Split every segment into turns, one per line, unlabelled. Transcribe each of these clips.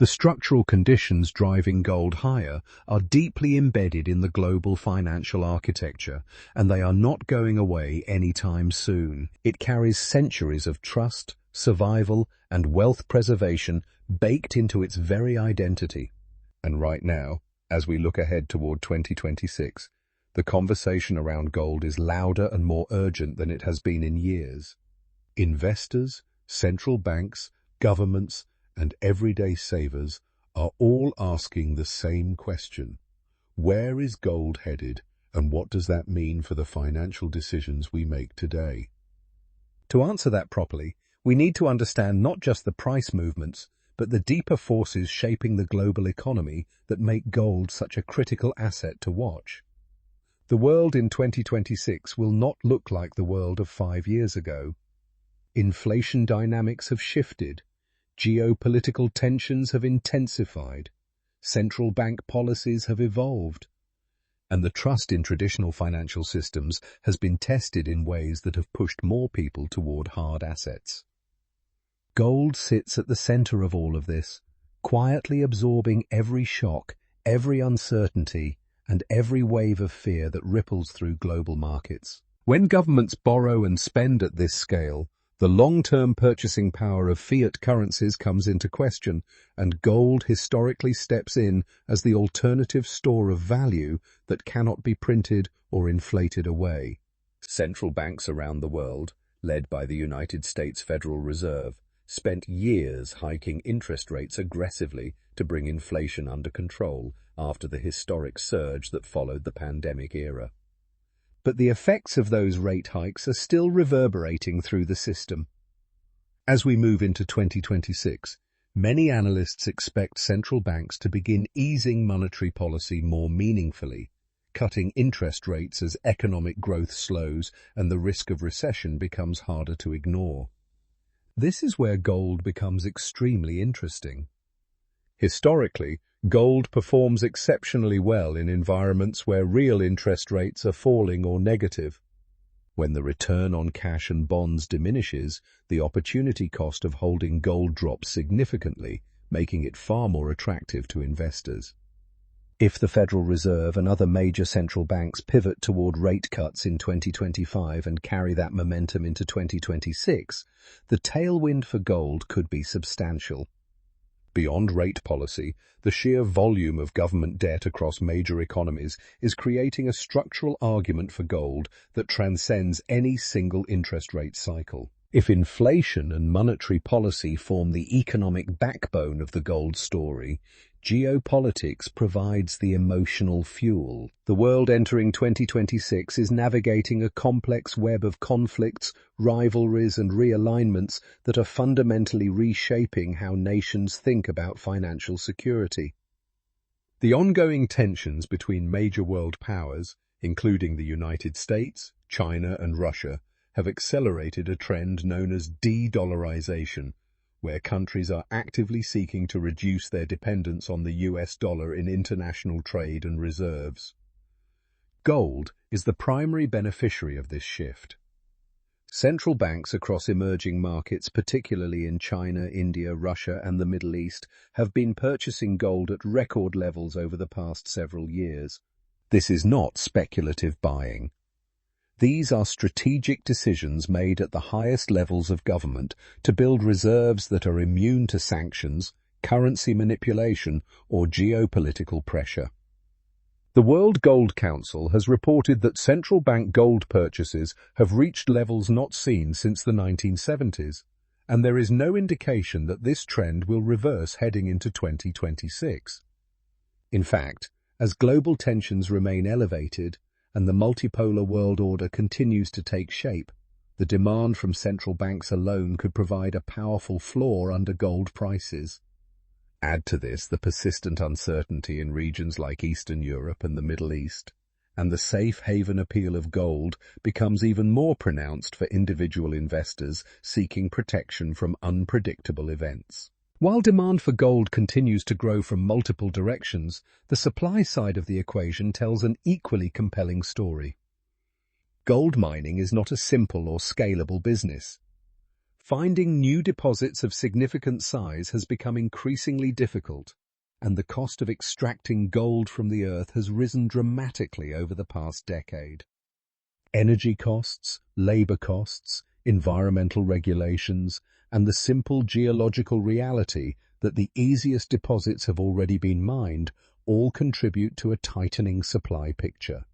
The structural conditions driving gold higher are deeply embedded in the global financial architecture, and they are not going away anytime soon. It carries centuries of trust, survival, and wealth preservation baked into its very identity. And right now, as we look ahead toward 2026, the conversation around gold is louder and more urgent than it has been in years. Investors, central banks, governments, and everyday savers are all asking the same question. Where is gold headed, and what does that mean for the financial decisions we make today? To answer that properly, we need to understand not just the price movements, but the deeper forces shaping the global economy that make gold such a critical asset to watch. The world in 2026 will not look like the world of 5 years ago. Inflation dynamics have shifted. Geopolitical tensions have intensified, central bank policies have evolved, and the trust in traditional financial systems has been tested in ways that have pushed more people toward hard assets. Gold sits at the center of all of this, quietly absorbing every shock, every uncertainty, and every wave of fear that ripples through global markets. When governments borrow and spend at this scale, the long-term purchasing power of fiat currencies comes into question, and gold historically steps in as the alternative store of value that cannot be printed or inflated away. Central banks around the world, led by the United States Federal Reserve, spent years hiking interest rates aggressively to bring inflation under control after the historic surge that followed the pandemic era. But the effects of those rate hikes are still reverberating through the system. As we move into 2026, many analysts expect central banks to begin easing monetary policy more meaningfully, cutting interest rates as economic growth slows and the risk of recession becomes harder to ignore. This is where gold becomes extremely interesting. Historically, gold performs exceptionally well in environments where real interest rates are falling or negative. When the return on cash and bonds diminishes, the opportunity cost of holding gold drops significantly, making it far more attractive to investors. If the Federal Reserve and other major central banks pivot toward rate cuts in 2025 and carry that momentum into 2026, the tailwind for gold could be substantial. Beyond rate policy, the sheer volume of government debt across major economies is creating a structural argument for gold that transcends any single interest rate cycle. If inflation and monetary policy form the economic backbone of the gold story, geopolitics provides the emotional fuel. The world entering 2026 is navigating a complex web of conflicts, rivalries, and realignments that are fundamentally reshaping how nations think about financial security. The ongoing tensions between major world powers, including the United States, China, and Russia, have accelerated a trend known as de-dollarization, where countries are actively seeking to reduce their dependence on the US dollar in international trade and reserves. Gold is the primary beneficiary of this shift. Central banks across emerging markets, particularly in China, India, Russia, and the Middle East, have been purchasing gold at record levels over the past several years. This is not speculative buying. These are strategic decisions made at the highest levels of government to build reserves that are immune to sanctions, currency manipulation, or geopolitical pressure. The World Gold Council has reported that central bank gold purchases have reached levels not seen since the 1970s, and there is no indication that this trend will reverse heading into 2026. In fact, as global tensions remain elevated, and the multipolar world order continues to take shape, the demand from central banks alone could provide a powerful floor under gold prices. Add to this the persistent uncertainty in regions like Eastern Europe and the Middle East, and the safe haven appeal of gold becomes even more pronounced for individual investors seeking protection from unpredictable events. While demand for gold continues to grow from multiple directions, the supply side of the equation tells an equally compelling story. Gold mining is not a simple or scalable business. Finding new deposits of significant size has become increasingly difficult, and the cost of extracting gold from the earth has risen dramatically over the past decade. Energy costs, labor costs, environmental regulations, and the simple geological reality that the easiest deposits have already been mined all contribute to a tightening supply picture.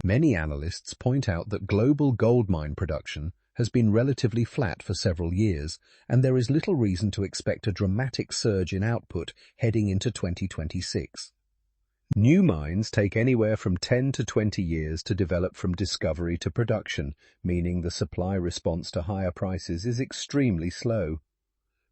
Many analysts point out that global gold mine production has been relatively flat for several years, and there is little reason to expect a dramatic surge in output heading into 2026. New mines take anywhere from 10 to 20 years to develop from discovery to production, meaning the supply response to higher prices is extremely slow.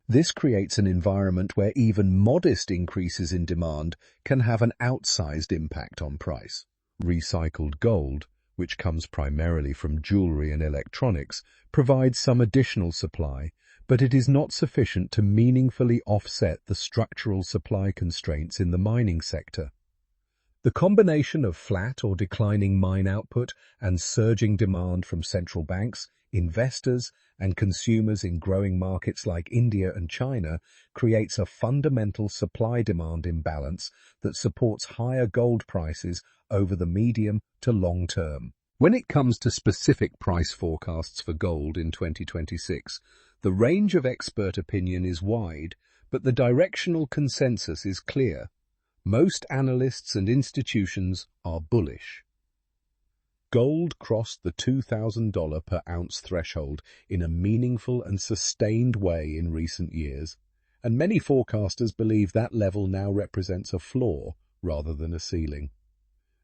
This creates an environment where even modest increases in demand can have an outsized impact on price. Recycled gold, which comes primarily from jewelry and electronics, provides some additional supply, but it is not sufficient to meaningfully offset the structural supply constraints in the mining sector. The combination of flat or declining mine output and surging demand from central banks, investors, and consumers in growing markets like India and China creates a fundamental supply-demand imbalance that supports higher gold prices over the medium to long term. When it comes to specific price forecasts for gold in 2026, the range of expert opinion is wide, but the directional consensus is clear. Most analysts and institutions are bullish. Gold crossed the $2,000 per ounce threshold in a meaningful and sustained way in recent years, and many forecasters believe that level now represents a floor rather than a ceiling.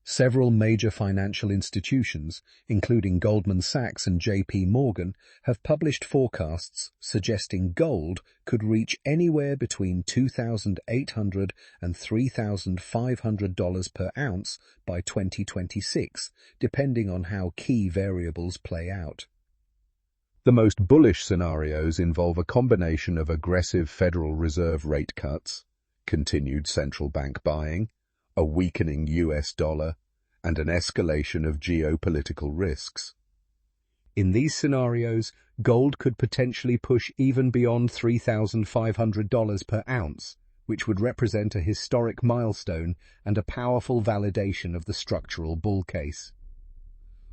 Several major financial institutions, including Goldman Sachs and JP Morgan, have published forecasts suggesting gold could reach anywhere between $2,800 and $3,500 per ounce by 2026, depending on how key variables play out. The most bullish scenarios involve a combination of aggressive Federal Reserve rate cuts, continued central bank buying, a weakening US dollar, and an escalation of geopolitical risks. In these scenarios, gold could potentially push even beyond $3,500 per ounce, which would represent a historic milestone and a powerful validation of the structural bull case.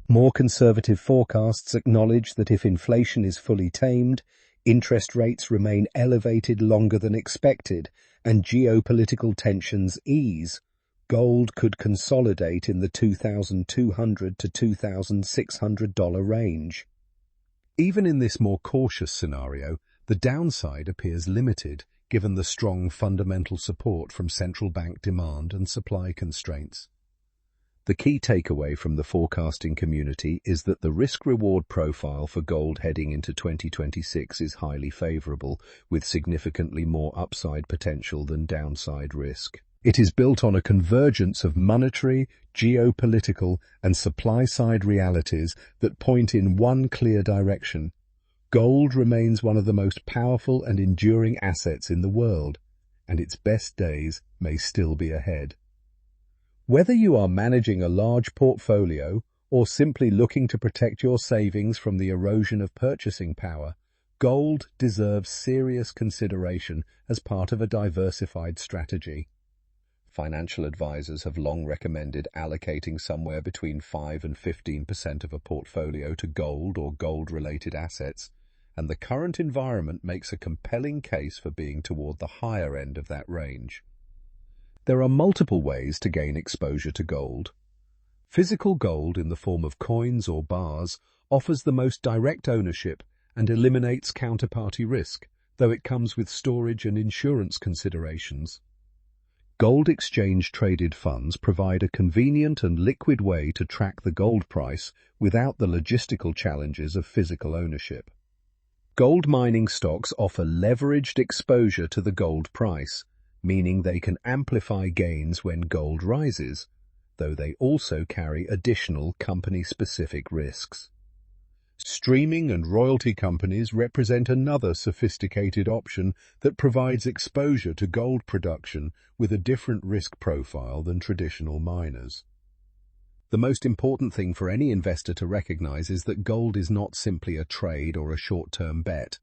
More conservative forecasts acknowledge that if inflation is fully tamed, interest rates remain elevated longer than expected, and geopolitical tensions ease, gold could consolidate in the $2,200 to $2,600 range. Even in this more cautious scenario, the downside appears limited given the strong fundamental support from central bank demand and supply constraints. The key takeaway from the forecasting community is that the risk-reward profile for gold heading into 2026 is highly favorable, with significantly more upside potential than downside risk. It is built on a convergence of monetary, geopolitical, and supply-side realities that point in one clear direction. Gold remains one of the most powerful and enduring assets in the world, and its best days may still be ahead. Whether you are managing a large portfolio or simply looking to protect your savings from the erosion of purchasing power, gold deserves serious consideration as part of a diversified strategy. Financial advisors have long recommended allocating somewhere between 5 and 15% of a portfolio to gold or gold-related assets, and the current environment makes a compelling case for being toward the higher end of that range. There are multiple ways to gain exposure to gold. Physical gold in the form of coins or bars offers the most direct ownership and eliminates counterparty risk, though it comes with storage and insurance considerations. Gold exchange-traded funds provide a convenient and liquid way to track the gold price without the logistical challenges of physical ownership. Gold mining stocks offer leveraged exposure to the gold price, meaning they can amplify gains when gold rises, though they also carry additional company-specific risks. Streaming and royalty companies represent another sophisticated option that provides exposure to gold production with a different risk profile than traditional miners. The most important thing for any investor to recognize is that gold is not simply a trade or a short-term bet.